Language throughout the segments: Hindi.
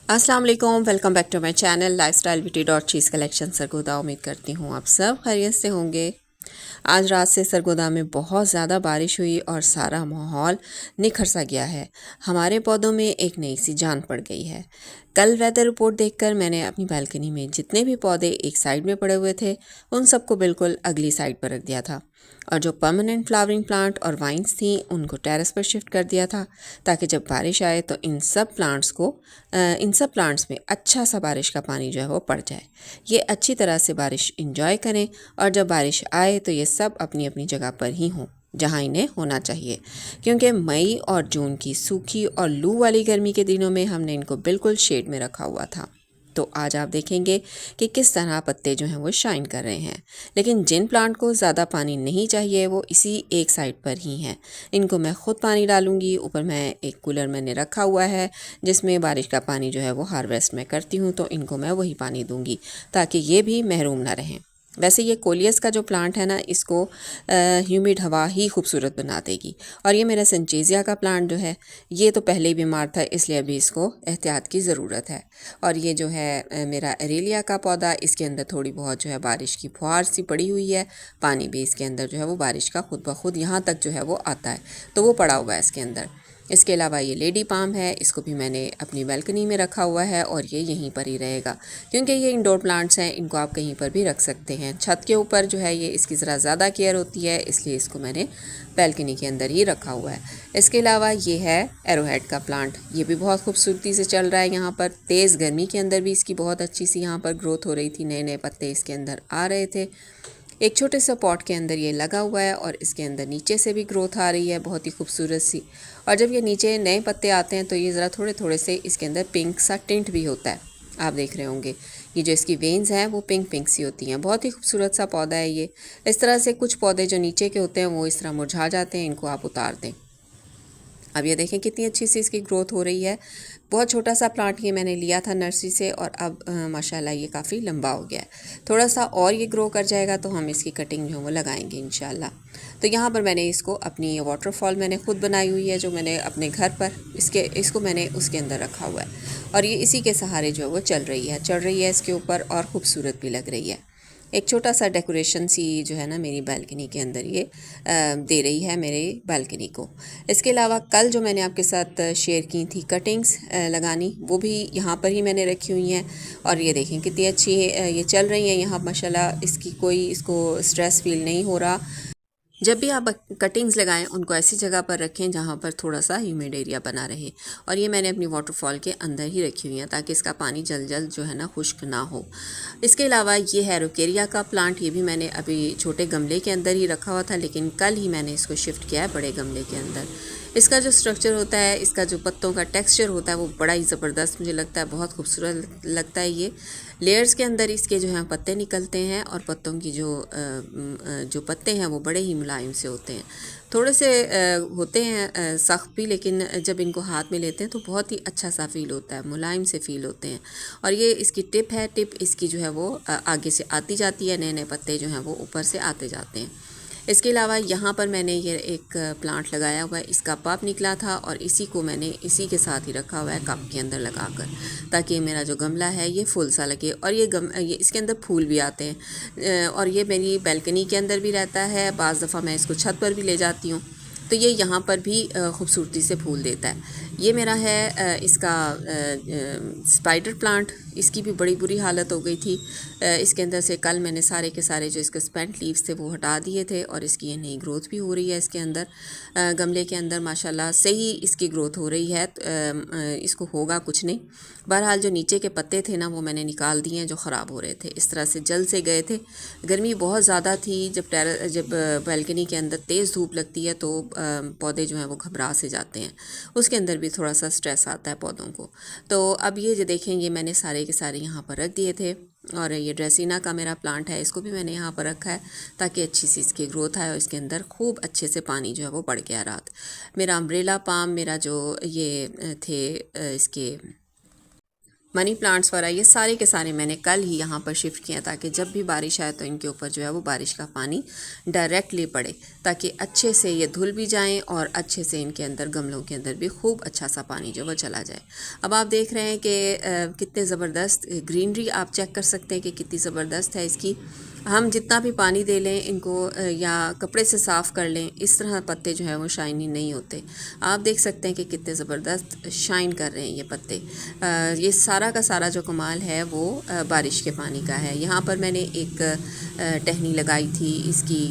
अस्सलाम वालेकुम, welcome back to my channel lifestyle beauty dot चीज़ कलेक्शन सरगोदा। उम्मीद करती हूँ आप सब खैरियत से होंगे। आज रात से सरगोदा में बहुत ज़्यादा बारिश हुई और सारा माहौल निखर सा गया है। हमारे पौधों में एक नई सी जान पड़ गई है। कल वेदर रिपोर्ट देखकर मैंने अपनी बालकनी में जितने भी पौधे एक साइड में पड़े हुए थे उन सबको बिल्कुल अगली साइड पर रख दिया था, और जो परमानेंट फ्लावरिंग प्लांट और वाइन्स थी उनको टेरेस पर शिफ्ट कर दिया था, ताकि जब बारिश आए तो इन सब प्लांट्स में अच्छा सा बारिश का पानी जो है वो पड़ जाए, ये अच्छी तरह से बारिश इंजॉय करें, और जब बारिश आए तो ये सब अपनी अपनी जगह पर ही हों जहाँ इन्हें होना चाहिए। क्योंकि मई और जून की सूखी और लू वाली गर्मी के दिनों में हमने इनको बिल्कुल शेड में रखा हुआ था। तो आज आप देखेंगे कि किस तरह पत्ते जो हैं वो शाइन कर रहे हैं। लेकिन जिन प्लांट को ज़्यादा पानी नहीं चाहिए वो इसी एक साइड पर ही हैं। इनको मैं ख़ुद पानी डालूँगी। ऊपर मैं एक कूलर मैंने रखा हुआ है जिसमें बारिश का पानी जो है वो हार्वेस्ट मैं करती हूँ, तो इनको मैं वही पानी दूँगी ताकि ये भी महरूम ना रहें। वैसे ये कोलियस का जो प्लांट है ना, इसको ह्यूमिड हवा ही खूबसूरत बना देगी। और ये मेरा सेंचेजिया का प्लांट जो है ये तो पहले ही बीमार था, इसलिए अभी इसको एहतियात की ज़रूरत है। और ये जो है मेरा एरेलिया का पौधा, इसके अंदर थोड़ी बहुत जो है बारिश की फुहार सी पड़ी हुई है। पानी भी इसके अंदर जो है वो बारिश का खुद ब खुद यहाँ तक जो है वो आता है, तो वो पड़ा हुआ है इसके अंदर। इसके अलावा ये लेडी पाम है, इसको भी मैंने अपनी बालकनी में रखा हुआ है और ये यहीं पर ही रहेगा, क्योंकि ये इंडोर प्लांट्स हैं, इनको आप कहीं पर भी रख सकते हैं। छत के ऊपर जो है ये इसकी ज़रा ज़्यादा केयर होती है, इसलिए इसको मैंने बालकनी के अंदर ही रखा हुआ है। इसके अलावा ये है एरोहेड का प्लांट, ये भी बहुत खूबसूरती से चल रहा है। यहाँ पर तेज़ गर्मी के अंदर भी इसकी बहुत अच्छी सी यहाँ पर ग्रोथ हो रही थी, नए नए पत्ते इसके अंदर आ रहे थे। एक छोटे से पॉट के अंदर ये लगा हुआ है और इसके अंदर नीचे से भी ग्रोथ आ रही है बहुत ही खूबसूरत सी। और जब ये नीचे नए पत्ते आते हैं तो ये ज़रा थोड़े थोड़े से इसके अंदर पिंक सा टिंट भी होता है, आप देख रहे होंगे। ये जो इसकी वेन्स हैं वो पिंक पिंक सी होती हैं। बहुत ही खूबसूरत सा पौधा है ये। इस तरह से कुछ पौधे जो नीचे के होते हैं वो इस तरह मुरझा जाते हैं, इनको आप उतार दें। अब ये देखें कितनी अच्छी सी इसकी ग्रोथ हो रही है। बहुत छोटा सा प्लांट ये मैंने लिया था नर्सरी से, और अब माशाल्लाह ये काफ़ी लंबा हो गया है। थोड़ा सा और ये ग्रो कर जाएगा तो हम इसकी कटिंग जो है वो लगाएंगे इंशाल्लाह। तो यहाँ पर मैंने इसको अपनी वाटरफॉल मैंने ख़ुद बनाई हुई है, जो मैंने अपने घर पर इसको मैंने उसके अंदर रखा हुआ है, और ये इसी के सहारे जो है वो चढ़ रही है इसके ऊपर, और ख़ूबसूरत भी लग रही है। एक छोटा सा डेकोरेशन सी जो है ना मेरी बालकनी के अंदर ये दे रही है मेरे बालकनी को। इसके अलावा कल जो मैंने आपके साथ शेयर की थी कटिंग्स लगानी, वो भी यहाँ पर ही मैंने रखी हुई हैं। और ये देखें कितनी अच्छी ये चल रही हैं यहाँ माशाल्लाह। इसको स्ट्रेस फील नहीं हो रहा। जब भी आप कटिंग्स लगाएं उनको ऐसी जगह पर रखें जहाँ पर थोड़ा सा ह्यूमिड एरिया बना रहे। और ये मैंने अपनी वाटरफॉल के अंदर ही रखी हुई हैं ताकि इसका पानी जल्द जल्द जो है ना खुश्क ना हो। इसके अलावा ये है रोकेरिया का प्लांट, ये भी मैंने अभी छोटे गमले के अंदर ही रखा हुआ था, लेकिन कल ही मैंने इसको शिफ्ट किया है बड़े गमले के अंदर। इसका जो स्ट्रक्चर होता है, इसका जो पत्तों का टेक्सचर होता है वो बड़ा ही ज़बरदस्त मुझे लगता है, बहुत खूबसूरत लगता है। ये लेयर्स के अंदर इसके जो हैं पत्ते निकलते हैं, और पत्तों की जो पत्ते हैं वो बड़े ही मुलायम से होते हैं। थोड़े से होते हैं सख्त भी, लेकिन जब इनको हाथ में लेते हैं तो बहुत ही अच्छा सा फील होता है, मुलायम से फील होते हैं। और ये इसकी टिप है, टिप इसकी जो है वो आगे से आती जाती है, नए नए पत्ते जो हैं वो ऊपर से आते जाते हैं। इसके अलावा यहाँ पर मैंने ये एक प्लांट लगाया हुआ है, इसका पप निकला था और इसी को मैंने इसी के साथ ही रखा हुआ है कप के अंदर लगाकर, ताकि मेरा जो गमला है ये फुल सा लगे। और ये इसके अंदर फूल भी आते हैं, और ये मेरी बालकनी के अंदर भी रहता है। बाज़ दफ़ा मैं इसको छत पर भी ले जाती हूँ, तो ये यहाँ पर भी खूबसूरती से फूल देता है। ये मेरा है इसका स्पाइडर प्लांट, इसकी भी बड़ी बुरी हालत हो गई थी। इसके अंदर से कल मैंने सारे के सारे जो इसके स्पेंट लीव्स थे वो हटा दिए थे, और इसकी ये नई ग्रोथ भी हो रही है इसके अंदर। गमले के अंदर माशाल्लाह सही इसकी ग्रोथ हो रही है। इसको होगा कुछ नहीं। बहरहाल जो नीचे के पत्ते थे ना वो मैंने निकाल दिए हैं जो ख़राब हो रहे थे, इस तरह से जल से गए थे। गर्मी बहुत ज़्यादा थी, जब बालकनी के अंदर तेज़ धूप लगती है तो पौधे जो हैं वो घबरा से जाते हैं, उसके अंदर भी थोड़ा सा स्ट्रेस आता है पौधों को। तो अब ये जो देखें ये मैंने सारे के सारे यहाँ पर रख दिए थे। और ये ड्रेसिना का मेरा प्लांट है, इसको भी मैंने यहाँ पर रखा है ताकि अच्छी सी इसकी ग्रोथ आए, और इसके अंदर खूब अच्छे से पानी जो है वो बढ़ गया रात। मेरा अम्ब्रेला पाम, मेरा जो ये थे इसके मनी प्लांट्स वगैरह ये सारे के सारे मैंने कल ही यहाँ पर शिफ्ट किया ताकि जब भी बारिश आए तो इनके ऊपर जो है वो बारिश का पानी डायरेक्टली पड़े, ताकि अच्छे से ये धुल भी जाएं और अच्छे से इनके अंदर गमलों के अंदर भी खूब अच्छा सा पानी जो वो चला जाए। अब आप देख रहे हैं कि कितने ज़बरदस्त ग्रीनरी आप चेक कर सकते हैं कि कितनी ज़बरदस्त है इसकी। हम जितना भी पानी दे लें इनको या कपड़े से साफ़ कर लें, इस तरह पत्ते जो है वो शाइनी नहीं होते। आप देख सकते हैं कि कितने ज़बरदस्त शाइन कर रहे हैं ये पत्ते। ये सारा का सारा जो कमाल है वो बारिश के पानी का है। यहाँ पर मैंने एक टहनी लगाई थी इसकी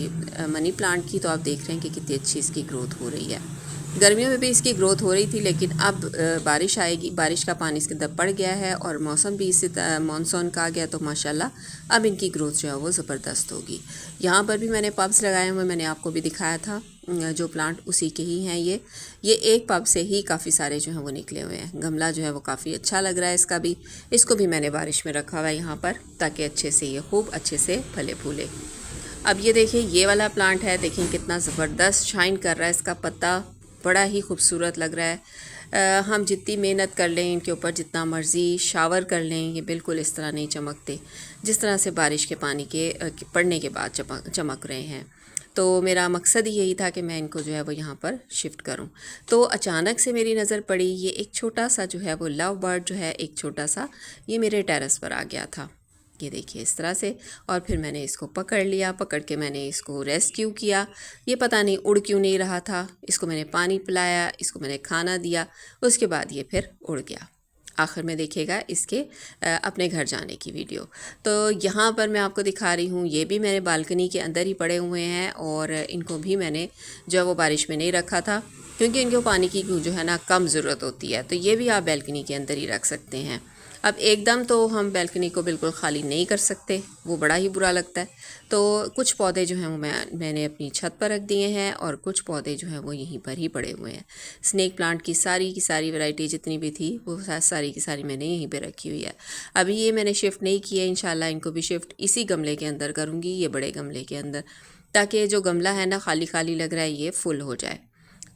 मनी प्लांट की, तो आप देख रहे हैं कि कितनी अच्छी इसकी ग्रोथ हो रही है। गर्मियों में भी इसकी ग्रोथ हो रही थी, लेकिन अब बारिश आएगी, बारिश का पानी इसके अंदर पड़ गया है और मौसम भी इसी मानसून का आ गया, तो माशाल्लाह अब इनकी ग्रोथ जो है वो ज़बरदस्त होगी। यहाँ पर भी मैंने पब्स लगाए हुए, मैंने आपको भी दिखाया था जो प्लांट उसी के ही हैं। ये एक पब से ही काफ़ी सारे जो हैं वो निकले हुए हैं। गमला जो है वो काफ़ी अच्छा लग रहा है इसका भी। इसको भी मैंने बारिश में रखा हुआ है यहाँ पर, ताकि अच्छे से ये खूब अच्छे से फले फूले। अब ये देखिए ये वाला प्लांट है, देखिए कितना ज़बरदस्त शाइन कर रहा है इसका पत्ता, बड़ा ही खूबसूरत लग रहा है। हम जितनी मेहनत कर लें इनके ऊपर, जितना मर्ज़ी शावर कर लें, ये बिल्कुल इस तरह नहीं चमकते जिस तरह से बारिश के पानी के पड़ने के बाद चमक रहे हैं। तो मेरा मकसद ही यही था कि मैं इनको जो है वो यहाँ पर शिफ्ट करूँ। तो अचानक से मेरी नज़र पड़ी, ये एक छोटा सा जो है वो लव बर्ड जो है, एक छोटा सा, ये मेरे टेरेस पर आ गया था। ये देखिए इस तरह से, और फिर मैंने इसको पकड़ लिया, पकड़ के मैंने इसको रेस्क्यू किया। ये पता नहीं उड़ क्यों नहीं रहा था, इसको मैंने पानी पिलाया, इसको मैंने खाना दिया, उसके बाद ये फिर उड़ गया। आखिर में देखिएगा इसके अपने घर जाने की वीडियो। तो यहाँ पर मैं आपको दिखा रही हूँ, ये भी मैंने बालकनी के अंदर ही पड़े हुए हैं और इनको भी मैंने जो है वो बारिश में नहीं रखा था, क्योंकि इनको पानी की जो है ना कम ज़रूरत होती है। तो ये भी आप बालकनी के अंदर ही रख सकते हैं। अब एकदम तो हम बालकनी को बिल्कुल ख़ाली नहीं कर सकते, वो बड़ा ही बुरा लगता है। तो कुछ पौधे जो हैं वो मैंने अपनी छत पर रख दिए हैं और कुछ पौधे जो हैं वो यहीं पर ही पड़े हुए हैं। स्नेक प्लांट की सारी वैरायटी जितनी भी थी वो सारी की सारी मैंने यहीं पे रखी हुई है। अभी ये मैंने शिफ्ट नहीं किया, इंशाल्लाह इनको भी शिफ्ट इसी गमले के अंदर करूँगी, ये बड़े गमले के अंदर, ताकि जो गमला है ना खाली खाली लग रहा है ये फुल हो जाए।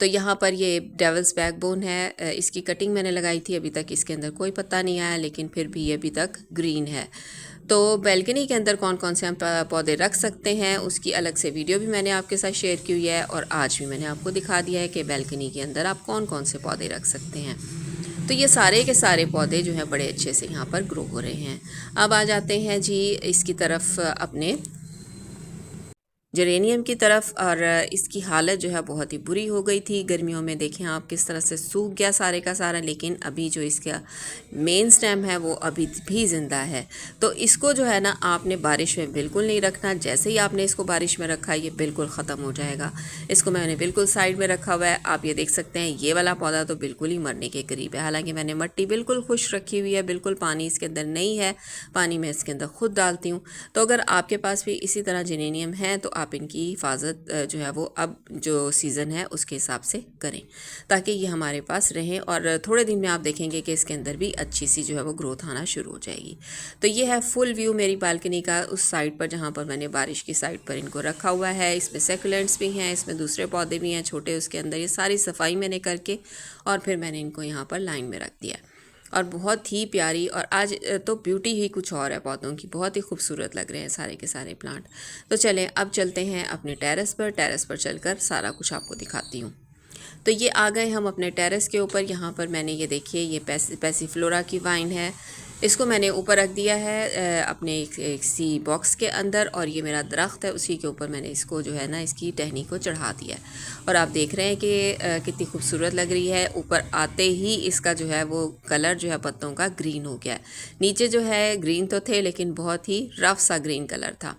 तो यहाँ पर ये डेविल्स बैकबोन है, इसकी कटिंग मैंने लगाई थी, अभी तक इसके अंदर कोई पत्ता नहीं आया, लेकिन फिर भी ये अभी तक ग्रीन है। तो बैल्कनी के अंदर कौन कौन से हम पौधे रख सकते हैं उसकी अलग से वीडियो भी मैंने आपके साथ शेयर की हुई है, और आज भी मैंने आपको दिखा दिया है कि बैल्कनी के अंदर आप कौन कौन से पौधे रख सकते हैं। तो ये सारे के सारे पौधे जो हैं बड़े अच्छे से यहाँ पर ग्रो हो रहे हैं। अब आ जाते हैं जी इसकी तरफ, अपने जेरेनियम की तरफ। और इसकी हालत जो है बहुत ही बुरी हो गई थी गर्मियों में, देखें आप किस तरह से सूख गया सारे का सारा, लेकिन अभी जो इसका मेन स्टेम है वो अभी भी ज़िंदा है। तो इसको जो है ना आपने बारिश में बिल्कुल नहीं रखना, जैसे ही आपने इसको बारिश में रखा ये बिल्कुल ख़त्म हो जाएगा। इसको मैंने बिल्कुल साइड में रखा हुआ है, आप ये देख सकते हैं। ये वाला पौधा तो बिल्कुल ही मरने के करीब है, हालाँकि मैंने मिट्टी बिल्कुल खुश रखी हुई है, बिल्कुल पानी इसके अंदर नहीं है, पानी मैं इसके अंदर खुद डालती हूँ। तो अगर आपके पास भी इसी तरह जेरेनियम है तो आप इनकी हिफाजत जो है वो अब जो सीज़न है उसके हिसाब से करें, ताकि ये हमारे पास रहें और थोड़े दिन में आप देखेंगे कि इसके अंदर भी अच्छी सी जो है वो ग्रोथ आना शुरू हो जाएगी। तो ये है फुल व्यू मेरी बालकनी का, उस साइड पर जहाँ पर मैंने बारिश की साइड पर इनको रखा हुआ है। इसमें सेकुलेंट्स भी हैं, इसमें दूसरे पौधे भी हैं छोटे, उसके अंदर ये सारी सफाई मैंने करके और फिर मैंने इनको यहाँ पर लाइन में रख दिया। और बहुत ही प्यारी, और आज तो ब्यूटी ही कुछ और है पौधों की, बहुत ही खूबसूरत लग रहे हैं सारे के सारे प्लांट। तो चलें अब चलते हैं अपने टेरेस पर चलकर सारा कुछ आपको दिखाती हूँ। तो ये आ गए हम अपने टेरेस के ऊपर। यहाँ पर मैंने ये देखिए ये पैसीफ्लोरा की वाइन है, इसको मैंने ऊपर रख दिया है अपने एक सी बॉक्स के अंदर, और ये मेरा दरख्त है उसी के ऊपर मैंने इसको जो है ना इसकी टहनी को चढ़ा दिया है। और आप देख रहे हैं कि कितनी खूबसूरत लग रही है। ऊपर आते ही इसका जो है वो कलर जो है पत्तों का ग्रीन हो गया है। नीचे जो है ग्रीन तो थे लेकिन बहुत ही रफ सा ग्रीन कलर था।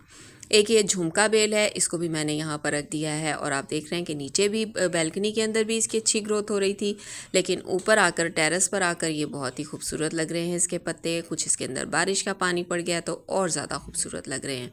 एक ये झुमका बेल है, इसको भी मैंने यहाँ पर रख दिया है, और आप देख रहे हैं कि नीचे भी बैल्कनी के अंदर भी इसकी अच्छी ग्रोथ हो रही थी, लेकिन ऊपर आकर टेरेस पर आकर ये बहुत ही खूबसूरत लग रहे हैं इसके पत्ते। कुछ इसके अंदर बारिश का पानी पड़ गया तो और ज़्यादा खूबसूरत लग रहे हैं।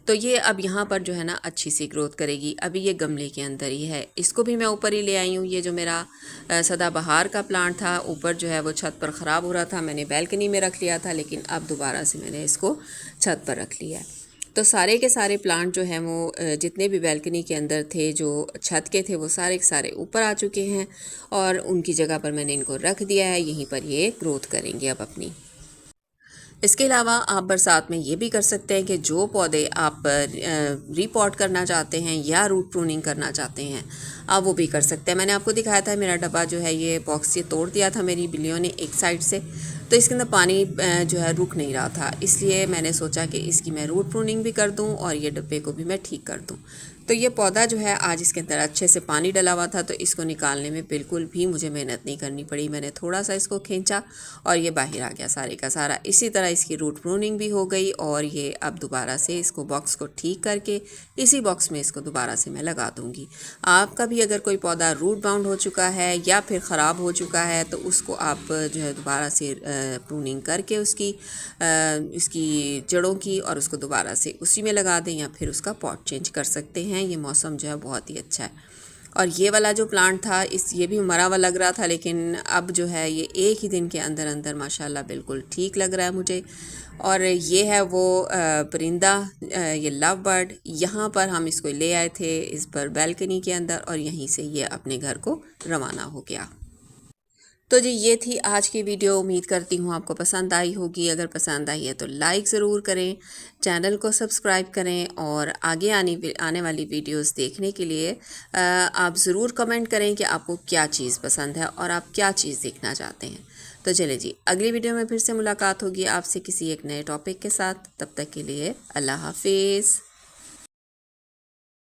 तो ये अब यहाँ पर जो है ना अच्छी सी ग्रोथ करेगी। अभी ये गमले के अंदर ही है, इसको भी मैं ऊपर ही ले आई हूँ। ये जो मेरा सदाबहार का प्लांट था ऊपर जो है वो छत पर ख़राब हो रहा था, मैंने बैल्कनी में रख लिया था, लेकिन अब दोबारा से मैंने इसको छत पर रख लिया है। तो सारे के सारे प्लांट जो हैं वो जितने भी बैल्कनी के अंदर थे जो छत के थे वो सारे के सारे ऊपर आ चुके हैं, और उनकी जगह पर मैंने इनको रख दिया है, यहीं पर ये ग्रोथ करेंगे अब अपनी। इसके अलावा आप बरसात में ये भी कर सकते हैं कि जो पौधे आप रीपॉट करना चाहते हैं या रूट प्रूनिंग करना चाहते हैं आप वो भी कर सकते हैं। मैंने आपको दिखाया था मेरा डब्बा जो है ये बॉक्स ये तोड़ दिया था मेरी बिल्लियों ने एक साइड से, तो इसके अंदर पानी जो है रुक नहीं रहा था, इसलिए मैंने सोचा कि इसकी मैं रूट प्रूनिंग भी कर दूं और ये डब्बे को भी मैं ठीक कर दूं। तो ये पौधा जो है आज इसके अंदर अच्छे से पानी डला हुआ था, तो इसको निकालने में बिल्कुल भी मुझे मेहनत नहीं करनी पड़ी। मैंने थोड़ा सा इसको खींचा और ये बाहर आ गया सारे का सारा। इसी तरह इसकी रूट प्रूनिंग भी हो गई और ये अब दोबारा से इसको बॉक्स को ठीक करके इसी बॉक्स में इसको दोबारा से मैं लगा दूँगी। आपका भी अगर कोई पौधा रूट बाउंड हो चुका है या फिर ख़राब हो चुका है तो उसको आप जो है दोबारा से प्रूनिंग करके इसकी जड़ों की और उसको दोबारा से उसी में लगा दें या फिर उसका पॉट चेंज कर सकते हैं। ये मौसम जो है बहुत ही अच्छा है। और ये वाला जो प्लांट था ये भी मरा हुआ लग रहा था, लेकिन अब जो है ये एक ही दिन के अंदर अंदर माशाल्लाह बिल्कुल ठीक लग रहा है मुझे। और ये है वो परिंदा, ये लव बर्ड, यहाँ पर हम इसको ले आए थे इस पर बैल्कनी के अंदर और यहीं से ये अपने घर को रवाना हो गया। तो जी ये थी आज की वीडियो। उम्मीद करती हूँ आपको पसंद आई होगी। अगर पसंद आई है तो लाइक ज़रूर करें, चैनल को सब्सक्राइब करें और आगे आने वाली वीडियोस देखने के लिए आप ज़रूर कमेंट करें कि आपको क्या चीज़ पसंद है और आप क्या चीज़ देखना चाहते हैं। तो चलिए जी अगली वीडियो में फिर से मुलाकात होगी आपसे किसी एक नए टॉपिक के साथ। तब तक के लिए अल्लाह हाफिज़।